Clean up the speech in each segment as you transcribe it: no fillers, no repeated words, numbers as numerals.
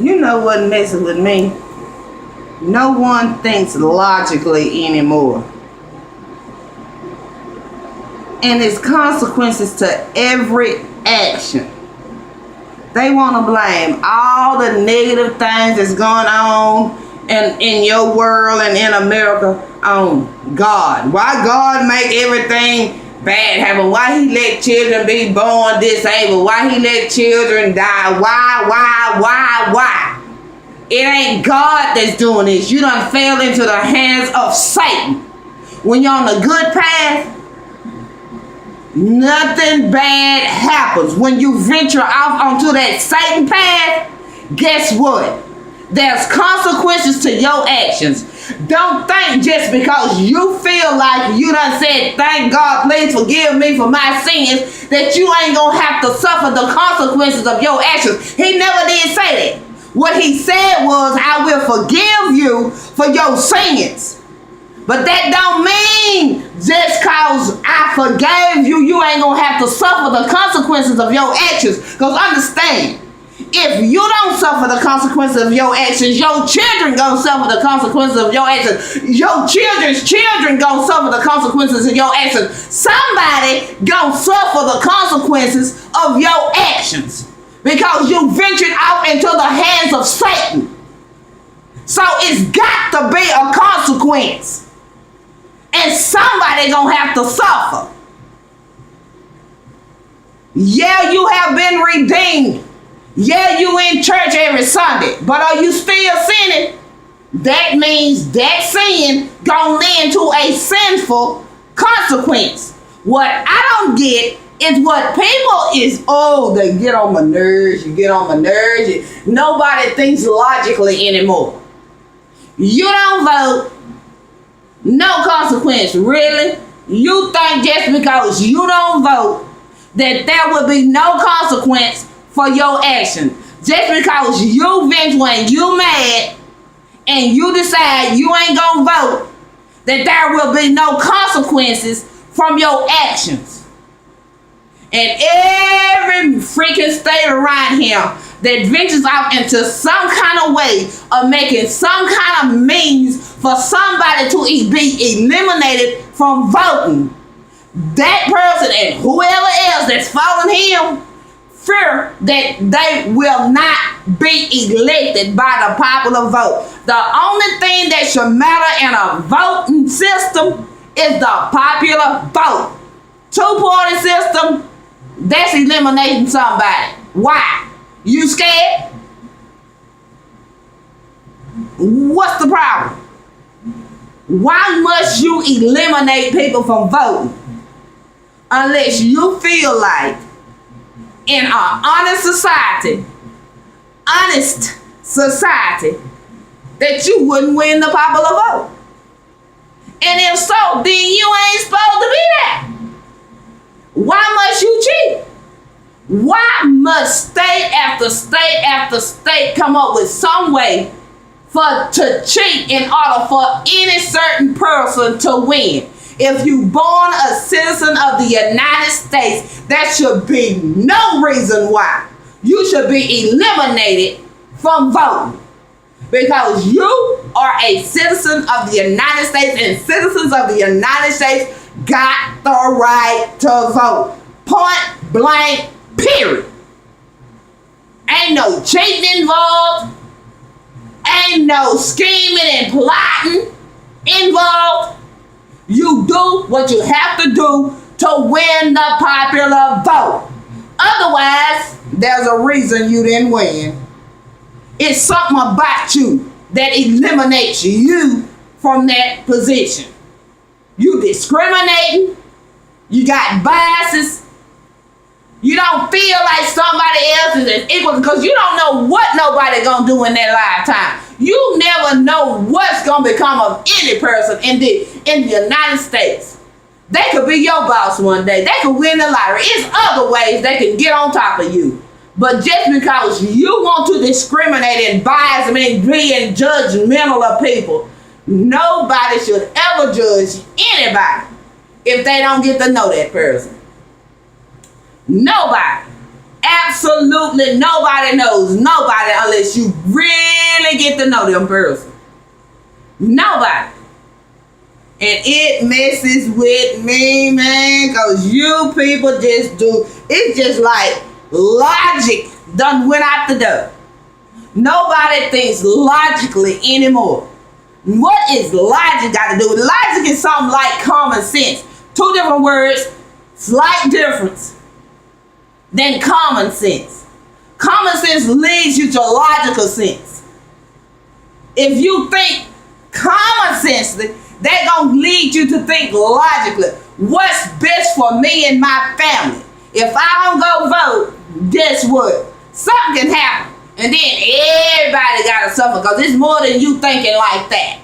You know what messes with me? No one thinks logically anymore. And there's consequences to every action. They want to blame all the negative things that's going on in your world and in America on God. Why God make everything bad happen? Why he let children be born disabled? Why he let children die? Why? It ain't God that's doing this. You done fell into the hands of Satan. When you're on a good path, nothing bad happens. When you venture off onto that Satan path, guess what? There's consequences to your actions. Don't think just because you feel like you done said, thank God, please forgive me for my sins, that you ain't gonna have to suffer the consequences of your actions. He never did say that. What he said was, I will forgive you for your sins. But that don't mean just cause I forgave you, you ain't gonna have to suffer the consequences of your actions. Because understand, if you don't suffer the consequences of your actions, your children gonna suffer the consequences of your actions. Your children's children gonna suffer the consequences of your actions. Somebody gonna suffer the consequences of your actions because you ventured out into the hands of Satan. So it's got to be a consequence. And somebody gonna have to suffer. Yeah, you have been redeemed. Yeah, you in church every Sunday, but are you still sinning? That means that sin gonna lead to a sinful consequence. What I don't get is what people is, they get on my nerves, you get on my nerves. Nobody thinks logically anymore. You don't vote, no consequence, really? You think just because you don't vote that there will be no consequence for your action? Just because you vent when you mad and you decide you ain't gonna vote, that there will be no consequences from your actions. And every freaking state around here that ventures out into some kind of way of making some kind of means for somebody to be eliminated from voting, that person and whoever else that's following him fear that they will not be elected by the popular vote. The only thing that should matter in a voting system is the popular vote. Two-party system, that's eliminating somebody. Why? You scared? What's the problem? Why must you eliminate people from voting? Unless you feel like in an honest society, that you wouldn't win the popular vote. And if so, then you ain't supposed to be there. Why must you cheat? Why must state after state after state come up with some way to cheat in order for any certain person to win? If you born a citizen of the United States, there should be no reason why you should be eliminated from voting. Because you are a citizen of the United States, and citizens of the United States got the right to vote. Point blank, period. Ain't no cheating involved. Ain't no scheming and plotting involved. You do what you have to do to win the popular vote. Otherwise, there's a reason you didn't win. It's something about you that eliminates you from that position. You discriminating. You got biases. You don't feel like somebody else is equal because you don't know what nobody gonna do in their lifetime. You never know what's gonna become of any person in the United States. They could be your boss one day. They could win the lottery. It's other ways they can get on top of you. But just because you want to discriminate and bias and be judgmental of people, nobody should ever judge anybody if they don't get to know that person. Nobody. Absolutely nobody knows nobody unless you really get to know them person. Nobody. And it messes with me, man, because you people just do, it's just like logic done went out the door. Nobody thinks logically anymore. What is logic got to do with it? Logic is something like common sense. Two different words, slight difference than common sense. Common sense leads you to logical sense. If you think common sense, they're going to lead you to think logically. What's best for me and my family? If I don't go vote, guess what? Something can happen. And then everybody got to suffer because it's more than you thinking like that.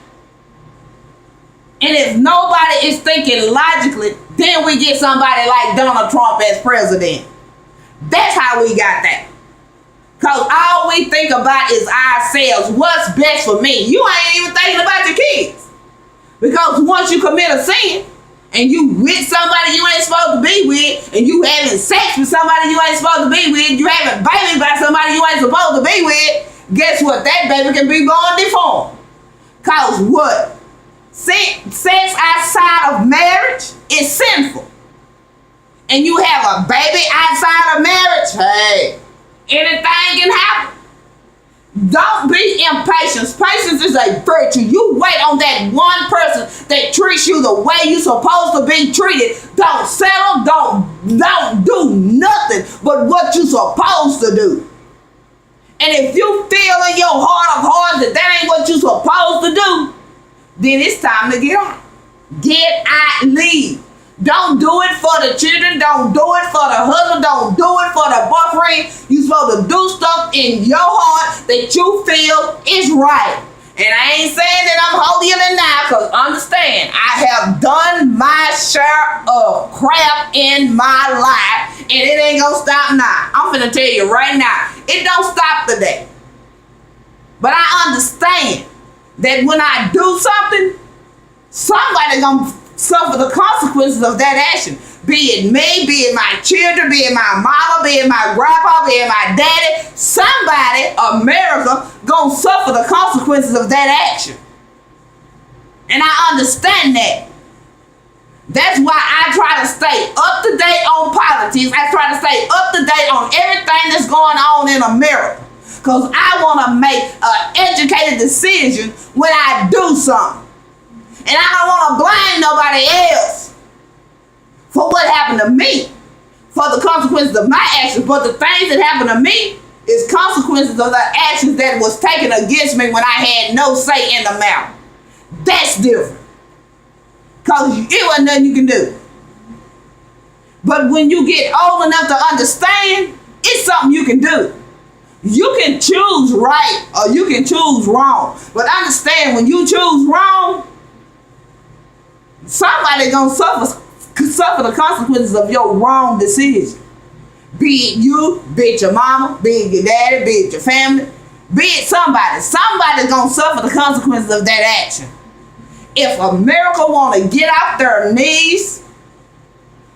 And if nobody is thinking logically, then we get somebody like Donald Trump as president. That's how we got that. Because all we think about is ourselves. What's best for me? You ain't even thinking about your kids. Because once you commit a sin, and you with somebody you ain't supposed to be with, and you having sex with somebody you ain't supposed to be with, you having babies by somebody you ain't supposed to be with, guess what? That baby can be born deformed. Cause what? Sex outside of marriage is sinful. And you have a baby outside of marriage, hey, anything can happen. Don't be impatient. Patience is a virtue. You wait on that one person that treats you the way you're supposed to be treated. Don't settle. Don't do nothing but what you're supposed to do. And if you feel in your heart of hearts that ain't what you're supposed to do, then it's time to get out. Get out, leave. Don't do it for the children. Don't do it for the husband. Don't do it for the boyfriend. You're supposed to do stuff in your heart that you feel is right. And I ain't saying that I'm holier than thou, because understand, I have done my share of crap in my life, and it ain't gonna stop now. I'm finna tell you right now, it don't stop today. But I understand that when I do something, somebody gonna suffer the consequences of that action. Be it me, be it my children, be it my mama, be it my grandpa, be it my daddy. Somebody, America, gonna suffer the consequences of that action. And I understand that. That's why I try to stay up to date on politics. I try to stay up to date on everything that's going on in America. Because I want to make an educated decision when I do something. And I don't want to blame nobody else for what happened to me, for the consequences of my actions. But the things that happened to me is consequences of the actions that was taken against me when I had no say in the matter. That's different. Because it wasn't nothing you can do. But when you get old enough to understand, it's something you can do. You can choose right or you can choose wrong. But understand, when you choose wrong, somebody gonna suffer the consequences of your wrong decision. Be it you, be it your mama, be it your daddy, be it your family, be it somebody. Somebody's gonna suffer the consequences of that action. If America wanna get off their knees,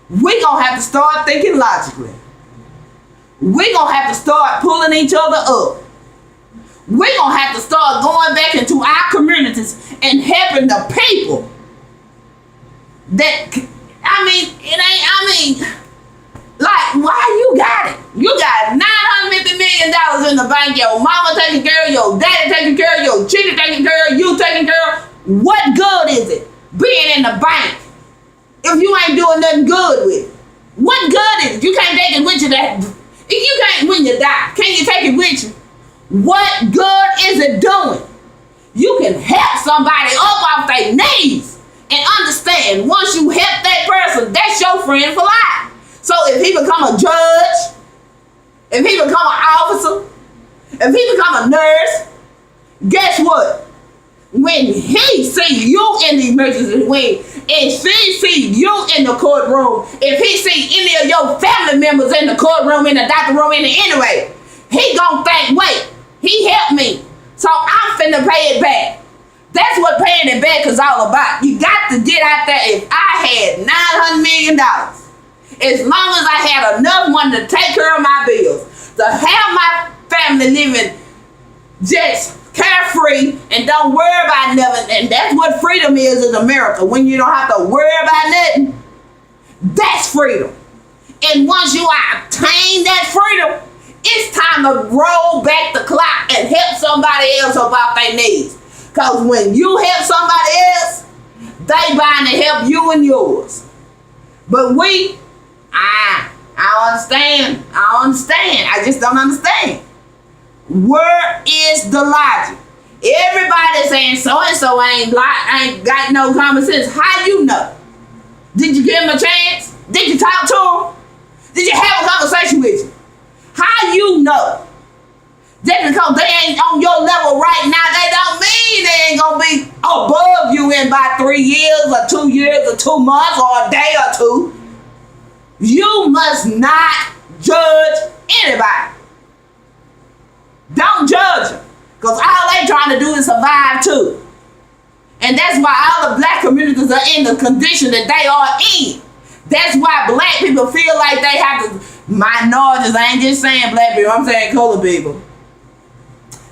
we gonna have to start thinking logically. We gonna have to start pulling each other up. We gonna have to start going back into our communities and helping the people. Like, why you got it? You got $950 million in the bank. Your mama taking care of, your daddy taking care of, your children taking care of, you taking care of. What good is it being in the bank if you ain't doing nothing good with it? What good is it? You can't take it with you. If you can't, when you die, can you take it with you? What good is it doing? You can help somebody up off their knees. And understand, once you help that person, that's your friend for life. So if he become a judge, if he become an officer, if he become a nurse, guess what? When he see you in the emergency wing, if he see you in the courtroom, if he see any of your family members in the courtroom, in the doctor room, anyway, he gonna think, wait, he helped me, so I'm finna pay it back. That's what paying it back is all about. You got to get out there. If I had $900 million, as long as I had enough money to take care of my bills, to have my family living just carefree and don't worry about nothing. And that's what freedom is in America. When you don't have to worry about nothing, that's freedom. And once you obtain that freedom, it's time to roll back the clock and help somebody else about their needs. Because when you help somebody else, they bound to help you and yours. But I understand. I understand. I just don't understand. Where is the logic? Everybody saying so-and-so ain't got no common sense. How you know? Did you give him a chance? Did you talk to him? Did you have a conversation with him? How you know? Just because they ain't on your level right now, they don't mean they ain't gonna be above you in about 3 years or 2 years or 2 months or a day or two. You must not judge anybody. Don't judge them, because all they trying to do is survive too. And that's why all the black communities are in the condition that they are in. That's why black people feel like they have to, minorities, I ain't just saying black people, I'm saying colored people,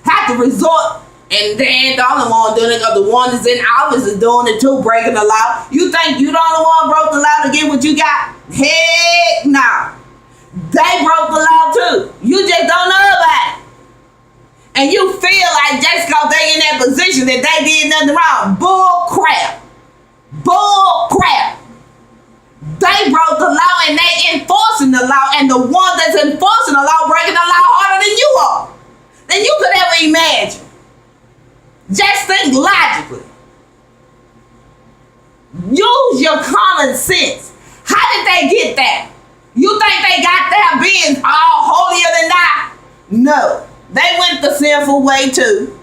have to resort, and they ain't the only one doing it, because the one that's in office is doing it too, breaking the law. You think you the only one broke the law to get what you got? Heck no. They broke the law too. You just don't know about it. And you feel like just because they in that position that they did nothing wrong. Bull crap. Bull crap. They broke the law and they enforcing the law, and the one that's enforcing the law breaking the law harder than you are. Than you could ever imagine. Just think logically. Use your common sense. How did they get that? You think they got there being all holier than thou? No. They went the sinful way too.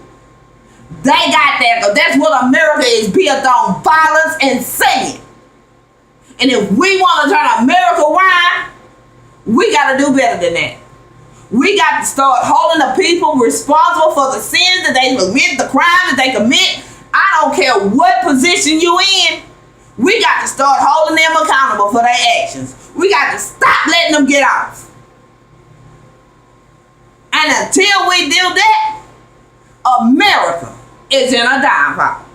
They got that, because that's what America is built on, violence and sin. And if we want to turn America around, we got to do better than that. We got to start holding the people responsible for the sins that they commit, the crimes that they commit. I don't care what position you in. We got to start holding them accountable for their actions. We got to stop letting them get off. And until we do that, America is in a downfall.